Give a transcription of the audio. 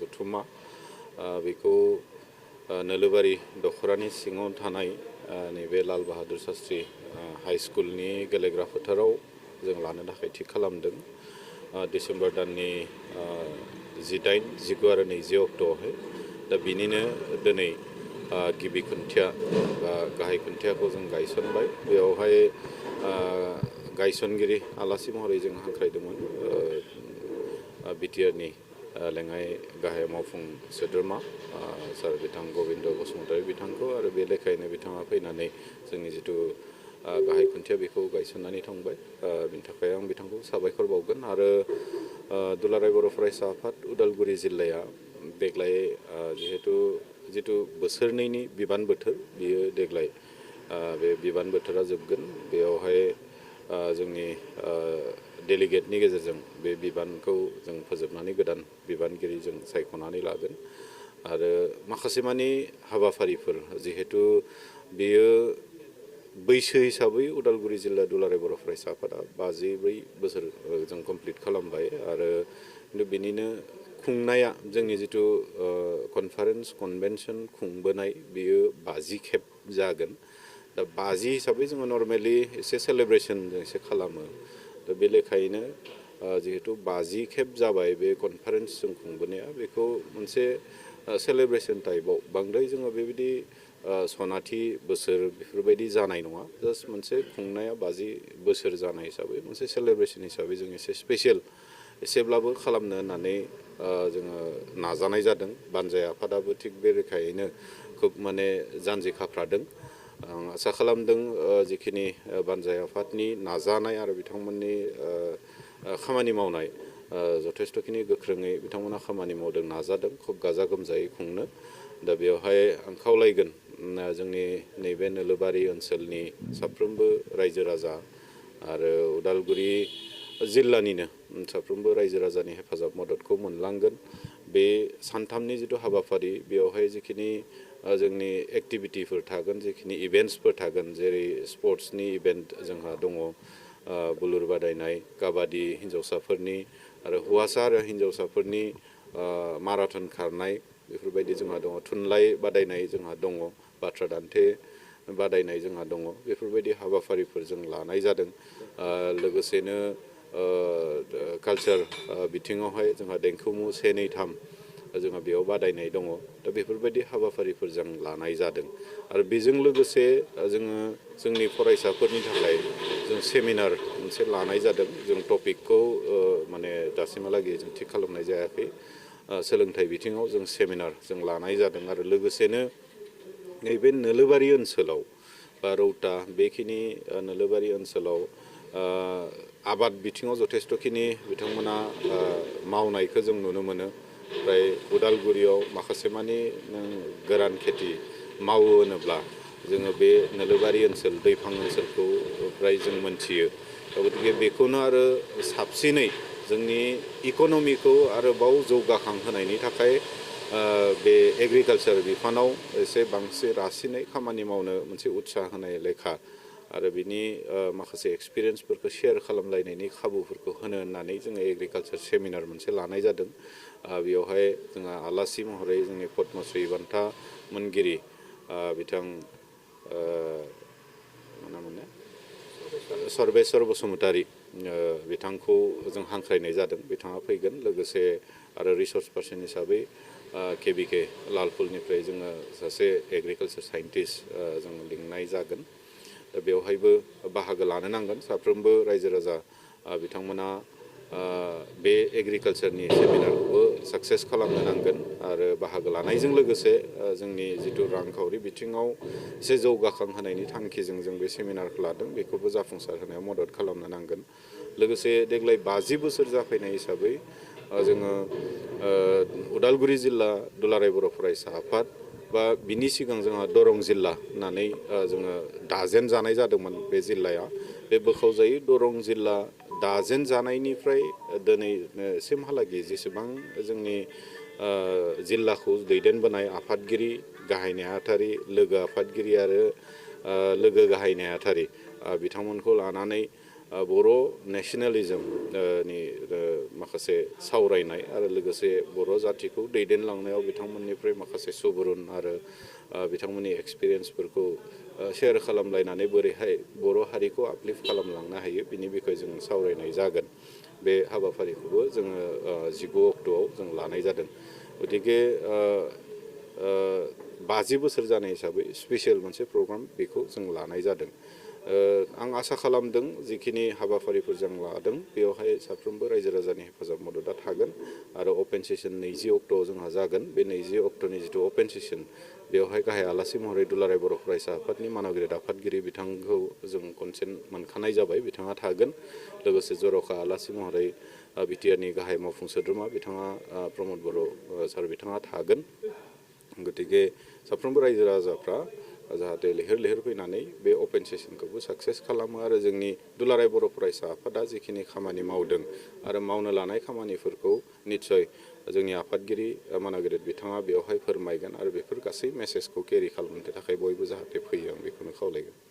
जथुम्मा बेखौ नोलोबारि दखरानि सिङाव थानाय नैबे लाल बाहादुर शास्त्री हाई स्कुलनि गेलेग्रा फोथाराव जों लानो थाखाय थि खालामदों डिसेम्बर दाननि 18, 19 आरो 20 अक्ट'आवहाय दा बिनिनो दिनै गिबि खुन्थिया बा गाहाय खुन्थियाखौ जों गायसनबाय बेयावहाय गायसनगिरि आलासि महरै जों हांख्रायदोंमोन बिटिआरनि लेङाइ गाहाय मावफुं सोद्रोमा सार बिथां गबिन्द बसुमतारी बिथांखौ आरो बे लेखायैनो बिथाङा फैनानै जोंनि जिथु गाहाय खुन्थिया बेखौ गायसननानै थांबाय बिनि थाखाय आं बिथांखौ साबायखर बावगोन आरो दुलाराय बर' फरायसा आफाद उदालगुरि जिल्लाया देग्लाय जिथु बोसोरनैनि बिबान बोथोर बियो देग्लाय बे बिबान बोथोरा जोबगोन बेयावहाय जोंनि डेलिगेटनि गेजेरजों बे बिबानखौ जों फोजोबनानै गोदान बिबानगिरि जों सायख'नानै लागोन आरो माखासे मानि हाबाफारिफोर जिहेतु बेयो बैसो हिसाबै उदालगुरि जिल्ला दुलाराय बर' फरायसा आफादा 54 बोसोर जों कमप्लिट खालामबाय आरो बिनिनो खुंनाया जोंनि जिथु कनफारेन्स कनभेनसन खुंबोनाय बियो 50 खेब जागोन दा 50 हिसाबै जोङो नर्मेलि एसे सेलेब्रेसन जों एसे खालामो दा बे लेखायैनो जिहेतु 50 खेब जाबाय बे कनफारेन्स जों खुंबोनाया बेखौ मोनसे सेलेब्रेसन टाइपआव बांद्राय जोङो बेबायदि सनाथि बोसोर बेफोरबायदि जानाय नङा जास्ट मोनसे खुंनाया 50 बोसोर जानाय हिसाबै मोनसे सेलेब्रेसन हिसाबै जों एसे स्पेसियेल एसेब्लाबो खालामनो होननानै जोङो नाजानाय जादों बानजाय आफादाबो थिग बे रोखायैनो खोब माने जानजि खाफ्रादों आं आसा खालामदों जिखिनि बानजाय आफादनि नाजानाय आरो बिथांमोननि खामानि मावनाय जथेस्थ'खिनि गोख्रोङै बिथांमोना खामानि मावदों नाजादों खोब गाजा गोमजायै खुंनो दा बेवहाय आं खावलायगोन जोंनि नैबे नोलोबारि ओनसोलनि साफ्रोमबो रायजो राजा आरो उदालगुरि जिल्लानिनो साफ्रोमबो रायजो राजानि हेफाजाब मददखौ मोनलांगोन बे सानथामनि जिथु हाबाफारि बेवहाय जिखिनि जोंनि एक्टिभिटिफोर थागोन जिखिनि इभेन्ट्सफोर थागोन जेरै स्पर्ट्सनि इभेन्ट जोंहा दङ बुलुर बादायनाय काबादि हिन्जावसाफोरनि आरो हौवासा आरो हिन्जावसाफोरनि माराथन खारनाय बेफोरबायदि जोंहा दङ थुनलाइ बादायनाय जोंहा दङ बाथ्रा दान्थे बादायनाय जोंहा दङ बेफोरबायदि हाबाफारिफोर जों लानाय जादों लोगोसेनो कालचार बिथिङावहाय जोंहा देंखोमु 1, 2, 3 जोंहा बेयाव बादायनाय दङ दा बेफोरबायदि हाबाफारिफोर जों लानाय जादों आरो बेजों लोगोसे जोङो जोंनि फरायसाफोरनि थाखाय जों सेमिनार मोनसे लानाय जादों जों टपिकखौ माने दासिमहालागै जों थि खालामनाय जायाखै सोलोंथाइ बिथिङाव जों सेमिनार जों लानाय जादों आरो लोगोसेनो नैबे नोलोबारि ओनसोलाव बा रौता बेखिनि नोलोबारि ओनसोलाव आबाद बिथिङाव जथेस्थ'खिनि बिथांमोना मावनायखौ जों नुनो मोनो ओमफ्राय उदालगुरियाव माखासे मानि नों गोरान खेथि मावो होनोब्ला जोङो बे नोलोबारि ओनसोल दैफां ओनसोलखौ फ्राय जों मोनथियो गतिके बेखौनो आरो साबसिनै जोंनि इक'नमिखौ आरोबाव जौगाखांहोनायनि थाखाय बे एग्रिकालचार बिफानाव एसे बांसिन रासिनै खामानि मावनो मोनसे उत्साह होनाय लेखा आरो बिनि माखासे एक्सपिरियेन्सफोरखौ शेयार खालामलायनायनि खाबुफोरखौ होनो होननानै जोङो एग्रिकालचार सेमिनार मोनसे लानाय जादों बेवहाय जोंहा आलासि महरै जोंनि पद्मश्री बान्था मोनगिरि बिथां सर्बेस्वर बसुमतारी बिथांखौ जों हांख्रायनाय जादों बिथाङा फैगोन लोगोसे आरो रिसर्स पार्सन हिसाबै केबिके लालपुलनिफ्राय जोङो सासे एग्रिकालचार साइन्टिस्ट जों लिंनाय जागोन दा बेवहायबो बाहागो लानो नांगोन साफ्रोमबो रायजो राजा बिथांमोना बे एग्रिकालचारनि सेमिनारखौबो साक्सेस खालामनो नांगोन आरो बाहागो लानायजों लोगोसे जोंनि जिथु रांखावरि बिथिङाव एसे जौगाखां होनायनि थांखिजों जों बे सेमिनारखौ लादों बेखौबो जाफुंसार होनायाव मदद खालामनो नांगोन लोगोसे देग्लाय 50 बोसोर जाफैनाय हिसाबै जोङो उदालगुरि जिल्ला दुलाराय बर' फरायसा आफाद बा बिनि सिगां जोंहा दरं जिल्ला होननानै जोङो दाजेन जानाय जादोंमोन बे जिल्लाया बे बोखावजायै दरं जिल्ला दाजेन जानायनिफ्राय दिनैसिमहालागै जेसेबां जोंनि जिल्लाखौ दैदेनबोनाय आफादगिरि गाहाय नेहाथारि लोगो आफादगिरि आरो लोगो गाहाय नेहाथारि बिथांमोनखौ लानानै बर' नेशनेलिजम नि माखासे सावरायनाय आरो लोगोसे बर' जातिखौ दैदेनलांनायाव बिथांमोननिफ्राय माखासे सुबुरुन आरो बिथांमोननि एक्सपिरियेन्सफोरखौ शेयार खालामलायनानै बोरैहाय बर' हारिखौ आपलिफ्ट खालामलांनो हायो बिनि बिखय जों सावरायनाय जागोन। बे हाबाफारिखौबो जोङो 19 अक्ट'आव जों लानाय जादों। गतिके 50 बोसोर जानाय हिसाबै स्पेसियेल मोनसे प्रग्राम बेखौ जों लानाय जादों। आं आसा खालामदों जिखिनि हाबाफारिफोर जों लादों बेवहाय साफ्रोमबो रायजो राजानि हेफाजाब मददआ थागोन आरो अपेन सेसन 20 अक्ट'आव जोंहा जागोन। बे 20 अक्ट'नि जिथु अपेन सेसन बेवहाय गाहाय आलासि महरै दुलाराय बर' फरायसा आफादनि मानगिरि आफादगिरि बिथांखौ जों कनसेन्ट मोनखानाय जाबाय, बिथाङा थागोन। लोगोसे जर'खा आलासि महरै बिटिआरनि गाहाय मावफुं सोद्रोमा बिथाङा प्रमद बर' सार बिथाङा थागोन। गतिके साफ्रोमबो रायजो राजाफ्रा जाहाथे लैहोर लैहोर फैनानै बे अपेन सेसनखौबो साक्सेस खालामो आरो जोंनि दुलाराय बर' फरायसा आफादा जिखिनि खामानि मावदों आरो मावनो लानाय खामानिफोरखौ निस्सय जोंनि आफादगिरि मानगिरि बिथाङा बेवहाय फोरमायगोन आरो बेफोर गासै मेसेजखौ केरि खालामनो थाखाय बयबो जाहाथे फैयो आं बेखौनो खावलायगोन।